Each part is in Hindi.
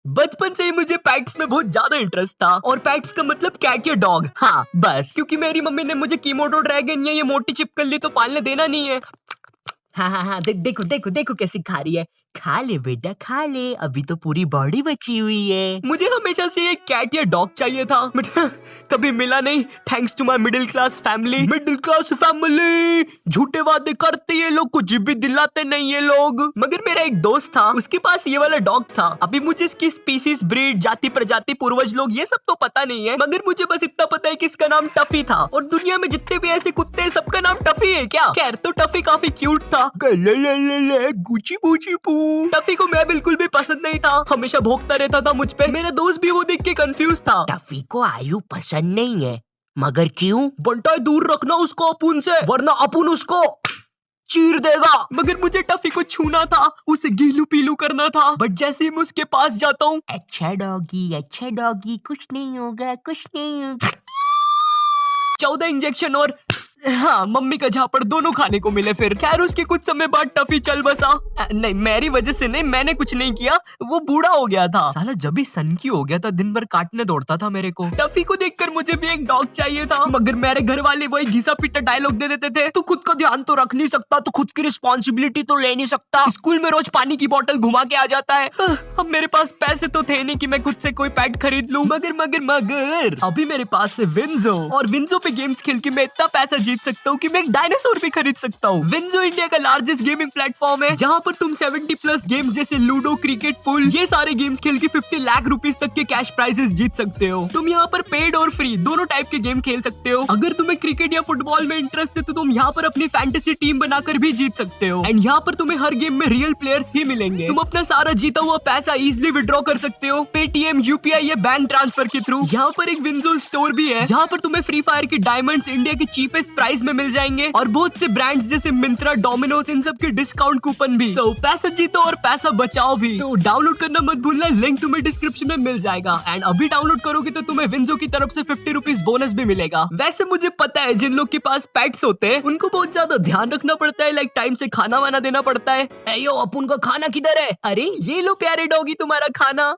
बचपन से ही मुझे पेट्स में बहुत ज्यादा इंटरेस्ट था और पेट्स का मतलब कैट या डॉग। हाँ बस, क्योंकि मेरी मम्मी ने मुझे कीमोडो ड्रैगन या ये मोटी चिपकली तो पालने देना नहीं है। हाँ हाँ हाँ, देखो देखो देखो कैसी खा रही है। खा ले बेटा खा ले, अभी तो पूरी बॉडी बची हुई है। मुझे हमेशा से एक कैट या डॉग चाहिए था बट कभी मिला नहीं। Thanks to my middle class family. Middle class family झूठे वादे करते ये लोग, कुछ भी दिलाते नहीं ये लोग। मगर मेरा एक दोस्त था, उसके पास ये वाला डॉग था। अभी मुझे इसकी स्पीसीज, ब्रीड, जाति, प्रजाति, पूर्वज लोग ये सब तो पता नहीं है, मगर मुझे बस इतना पता है कि इसका नाम टफी था। और दुनिया में जितने भी ऐसे कुत्ते हैं सबका नाम टफी है क्या? खैर, तो टफी काफी क्यूट था। गुची पूची पू। टफी को मैं बिल्कुल भी पसंद नहीं था, हमेशा भौंकता रहता था मुझ पे। मेरा दोस्त भी वो देख के कंफ्यूज था। टफी को आयु पसंद नहीं है, मगर क्यों? बंटा दूर रखना उसको अपुन से, वरना अपुन उसको चीर देगा। मगर मुझे टफी को छूना था, उसे गीलू पीलू करना था। बट जैसे ही मैं उसके पास जाता हूँ, अच्छा डॉगी, कुछ नहीं होगा, कुछ नहीं होगा। 14 इंजेक्शन और हाँ मम्मी का झापड़ दोनों खाने को मिले। फिर खैर उसके कुछ समय बाद टफी चल बसा। नहीं मेरी वजह से नहीं, मैंने कुछ नहीं किया, वो बूढ़ा हो गया था साला। जब भी सनकी हो गया था, दिन भर काटने दौड़ता था मेरे को। टफी को देखकर मुझे भी एक डॉग चाहिए था, मगर मेरे घर वाले वही घिसा पिटा डायलॉग दे देते थे। तू खुद का ध्यान तो रख नहीं सकता, तो खुद की रिस्पॉन्सिबिलिटी तो ले नहीं सकता, स्कूल में रोज पानी की बोतल घुमा के आ जाता है। अब मेरे पास पैसे तो थे नहीं कि मैं खुद से कोई पेट खरीद लूं। मगर अभी मेरे पास है विंजो, और विंजो पे गेम्स खेल के मैं इतना पैसा जीत सकता हूँ कि मैं एक डायनासोर भी खरीद सकता हूँ। विंजो इंडिया का लार्जेस्ट गेमिंग प्लेटफॉर्म है, जहाँ पर तुम 70+ गेम्स जैसे लूडो, क्रिकेट, पूल, ये सारे गेम्स खेल के 50 लाख रुपीस तक के कैश प्राइजेस जीत सकते हो। तुम यहाँ पर पेड और फ्री दोनों टाइप के गेम खेल सकते हो। अगर तुम्हें क्रिकेट या फुटबॉल में इंटरेस्ट है तो तुम यहाँ पर अपनी फैंटेसी टीम बनाकर भी जीत सकते हो। एंड यहाँ पर तुम्हें हर गेम में रियल प्लेयर्स ही मिलेंगे। तुम अपना सारा जीता हुआ पैसा इजिली विड्रॉ कर सकते हो, पेटीएम, यूपीआई या बैंक ट्रांसफर के थ्रू। यहाँ पर एक विंजो स्टोर भी है, जहाँ पर तुम्हें फ्री फायर के डायमंड्स इंडिया के चीपेस्ट प्राइस में मिल जाएंगे, और बहुत से ब्रांड्स जैसे मिंत्रा, डोमिनोज, इन सब के डिस्काउंट कूपन भी। सो पैसा जीतो और पैसा बचाओ भी। तो डाउनलोड करना मत भूलना, लिंक तुम्हें डिस्क्रिप्शन में मिल जाएगा। एंड अभी डाउनलोड करोगे तो तुम्हें विंजो की तरफ से 50 रुपीज बोनस भी मिलेगा। वैसे मुझे पता है जिन लोग के पास पेट्स होते हैं उनको बहुत ज्यादा ध्यान रखना पड़ता है, लाइक टाइम से खाना वाना देना पड़ता है। अयो अपुन का खाना किधर है? अरे ये लो प्यारे डॉगी तुम्हारा खाना।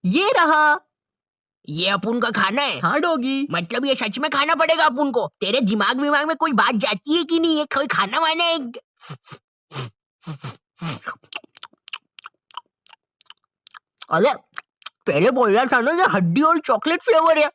ये रहा। ये अपुन का खाना है? हाँ डॉगी। मतलब ये सच में खाना पड़ेगा अपुन को? तेरे दिमाग विमाग में कोई बात जाती है कि नहीं? ये कोई खाना वाना है? अरे पहले बोल रहा था ना ये हड्डी और चॉकलेट फ्लेवर है।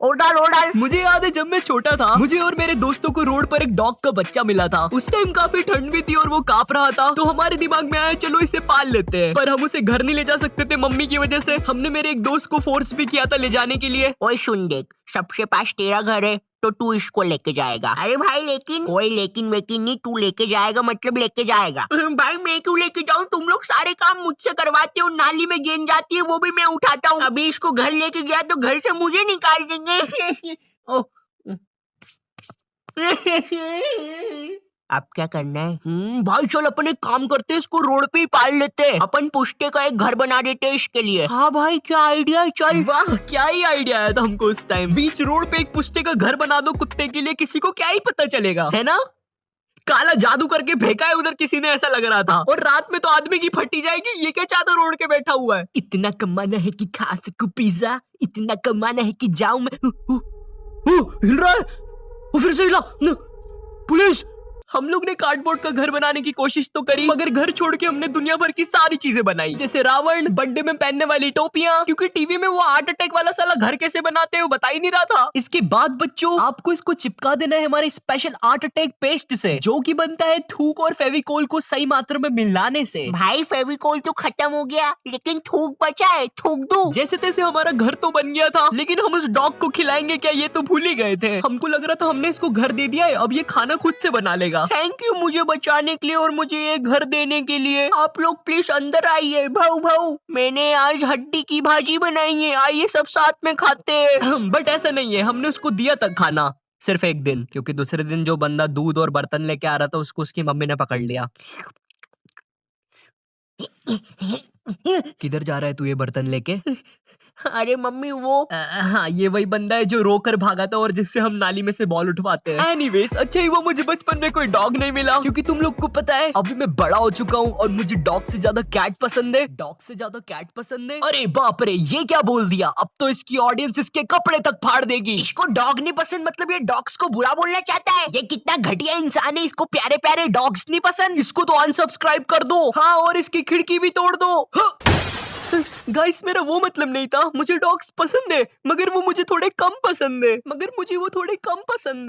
और डाल। मुझे याद है जब मैं छोटा था, मुझे और मेरे दोस्तों को रोड पर एक डॉग का बच्चा मिला था। उस टाइम काफी ठंड भी थी और वो कांप रहा था, तो हमारे दिमाग में आया चलो इसे पाल लेते हैं। पर हम उसे घर नहीं ले जा सकते थे मम्मी की वजह से। हमने मेरे एक दोस्त को फोर्स भी किया था ले जाने के लिए। ओए सुन देख, सबसे पास तेरा घर है तो तू इसको लेके जाएगा। अरे भाई लेकिन कोई लेकिन वेकिन नहीं, तू लेके जाएगा मतलब लेके जाएगा। भाई मैं क्यों लेके जाऊँ? तुम लोग सारे काम मुझसे करवाते हो, नाली में गेंद जाती है वो भी मैं उठाता हूँ। अभी इसको घर लेके गया तो घर से मुझे निकाल देंगे। ओह अब क्या करना है? भाई चल अपन एक काम करते हैं, इसको रोड पे ही पाल लेते हैं। अपन पुष्टे का एक घर बना देते हैं इसके लिए। हाँ भाई क्या आइडिया है, चल। वाह क्या ही आइडिया आया था हमको उस टाइम। बीच रोड पे एक पुष्टे का घर बना दो कुत्ते के लिए, किसी को क्या ही पता चलेगा, है ना? काला जादू करके फेंका है उधर किसी ने, ऐसा लग रहा था। और रात में तो आदमी की फटी जाएगी, ये क्या चादर ओढ़ के बैठा हुआ है। इतना कमाना है कि खा सकूं पिज्जा, इतना कमाना है कि जाऊं मैं। हिल रहा है, वो फिर से हिला। पुलिस! हम लोग ने कार्डबोर्ड का घर बनाने की कोशिश तो करी, मगर घर छोड़ के हमने दुनिया भर की सारी चीजें बनाई, जैसे रावण, बर्थडे में पहनने वाली टोपियां, क्योंकि टीवी में वो हार्ट अटैक वाला साला घर कैसे बनाते हो बता ही नहीं रहा था। इसके बाद बच्चों आपको इसको चिपका देना है हमारे स्पेशल हार्ट अटैक पेस्ट से, जो कि बनता है थूक और फेविकोल को सही मात्रा में मिलाने से। भाई फेविकोल तो खत्म हो गया, लेकिन थूक बचा है, थूक दूं? जैसे तैसे हमारा घर तो बन गया था, लेकिन हम उस डॉग को खिलाएंगे क्या ये तो भूल ही गए थे। हमको लग रहा था हमने इसको घर दे दिया है, अब ये खाना खुद से बना लेगा। थैंक यू मुझे बचाने के लिए और मुझे ये घर देने के लिए। आप लोग प्लीज अंदर आइए। भाऊ मैंने आज हड्डी की भाजी बनाई है, आइए सब साथ में खाते हैं। बट ऐसा नहीं है, हमने उसको दिया था खाना सिर्फ एक दिन, क्योंकि दूसरे दिन जो बंदा दूध और बर्तन लेके आ रहा था उसको उसकी मम्मी ने पकड़ लिया। किधर जा रहा है तू ये बर्तन लेके? अरे मम्मी वो हाँ, ये वही बंदा है जो रोकर भागा था और जिससे हम नाली में से बॉल उठवाते हैं। एनीवेज, अच्छा ही वो मुझे बचपन में कोई डॉग नहीं मिला, क्योंकि तुम लोग को पता है अभी मैं बड़ा हो चुका हूँ और मुझे डॉग से ज्यादा कैट पसंद है। डॉग से ज्यादा कैट पसंद है। अरे बाप रे, ये क्या बोल दिया? अब तो इसकी ऑडियंस इसके कपड़े तक फाड़ देगी। इसको डॉग नहीं पसंद मतलब ये डॉग्स को बुरा बोलना चाहता है। ये कितना घटिया इंसान है, इसको प्यारे प्यारे डॉग्स नहीं पसंद। इसको तो अनसब्सक्राइब कर दो। हाँ, और इसकी खिड़की भी तोड़ दो। गाइस, मेरा वो मतलब नहीं था। मुझे डॉग्स पसंद है, मगर वो मुझे थोड़े कम पसंद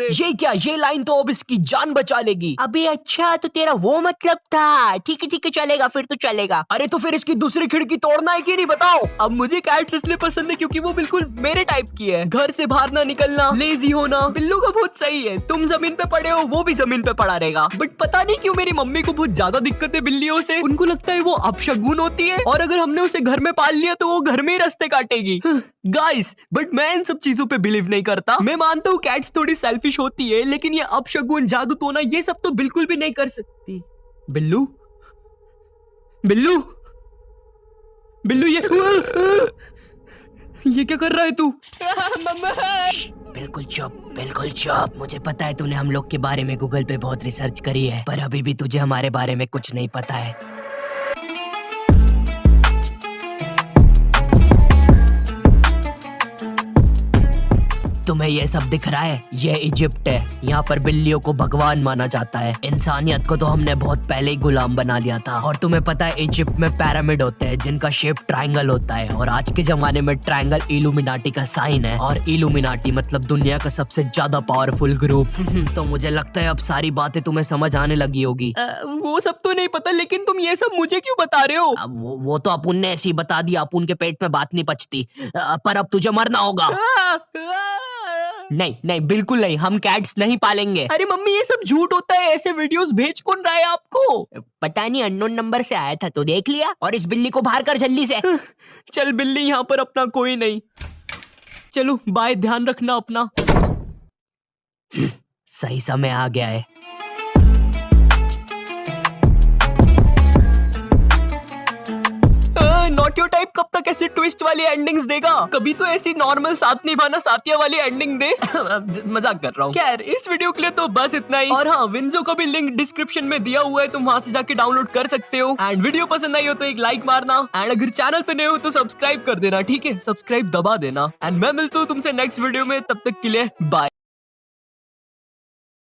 है। ये क्या? ये लाइन तो अब इसकी जान बचा लेगी। अबे अच्छा, तो तेरा वो मतलब था। ठीक है चलेगा, फिर तो चलेगा। अरे तो फिर इसकी दूसरी खिड़की तोड़ना है कि नहीं, बताओ। अब मुझे कैट्स इसलिए पसंद है क्योंकि वो बिल्कुल मेरे टाइप की है। घर से बाहर ना निकलना, लेजी होना। बिल्लू का बहुत सही है, तुम जमीन पे पड़े हो, वो भी जमीन पे पड़ा रहेगा। बट पता नहीं क्यों मेरी मम्मी को बहुत ज्यादा दिक्कत है बिल्लियों से। उनको लगता है वो अपशगुन होती है और अगर हमने उसे घर में पाल लिया तो वो घर में ही रास्ते काटेगी। गाइस, बट मैं इन सब चीजों पे बिलीव नहीं करता। मैं मानता हूँ कैट्स थोड़ी सेल्फिश होती है, लेकिन ये अपशगुन, जादू टोना, ये सब तो बिल्कुल भी नहीं कर सकती। बिल्लू, बिल्लू, बिल्लू, ये क्या कर रहा है तू? बिल्कुल चुप। मुझे पता है तूने हम लोग के बारे में गूगल पे बहुत रिसर्च करी है, पर अभी भी तुझे हमारे बारे में कुछ नहीं पता है। तुम्हें ये सब दिख रहा है? ये इजिप्ट है। यहाँ पर बिल्लियों को भगवान माना जाता है। इंसानियत को तो हमने बहुत पहले ही गुलाम बना लिया था। और तुम्हें पता है इजिप्ट में पिरामिड होते हैं जिनका शेप ट्रायंगल होता है, और आज के जमाने में ट्रायंगल इल्यूमिनाटी का साइन है। और इल्यूमिनाटी मतलब दुनिया का सबसे ज्यादा पावरफुल ग्रुप। तो मुझे लगता है अब सारी बातें तुम्हें समझ आने लगी होगी। वो सब तो नहीं पता, लेकिन तुम ये सब मुझे क्यों बता रहे हो? अब वो तो अपुन ने ऐसे ही बता दिया। अपुन के पेट में बात नहीं पचती। पर अब तुझे मरना होगा। नहीं, बिल्कुल नहीं, हम कैट्स नहीं पालेंगे। अरे मम्मी, ये सब झूठ होता है। ऐसे वीडियोस भेज कौन रहा है आपको? पता नहीं, अननोन नंबर से आया था तो देख लिया। और इस बिल्ली को बाहर कर जल्दी से। चल बिल्ली, यहाँ पर अपना कोई नहीं। चलो बाय, ध्यान रखना अपना। सही समय आ गया है। नॉट योर टाइप कब तक ऐसे ट्विस्ट वाली एंडिंग्स देगा? कभी तो ऐसी नॉर्मल साथ निभाना साथिया वाली एंडिंग दे। मजाक कर रहा हूँ। खैर, इस वीडियो के लिए तो बस इतना ही। और हाँ, विंजो का भी लिंक डिस्क्रिप्शन में दिया हुआ है, तुम वहां से जाके डाउनलोड कर सकते हो। एंड वीडियो पसंद आई हो तो एक लाइक मारना, एंड अगर चैनल पे नए हो तो सब्सक्राइब कर देना, ठीक है? सब्सक्राइब दबा देना। एंड मैं मिलता हूँ तुमसे नेक्स्ट वीडियो में, तब तक के लिए बाय।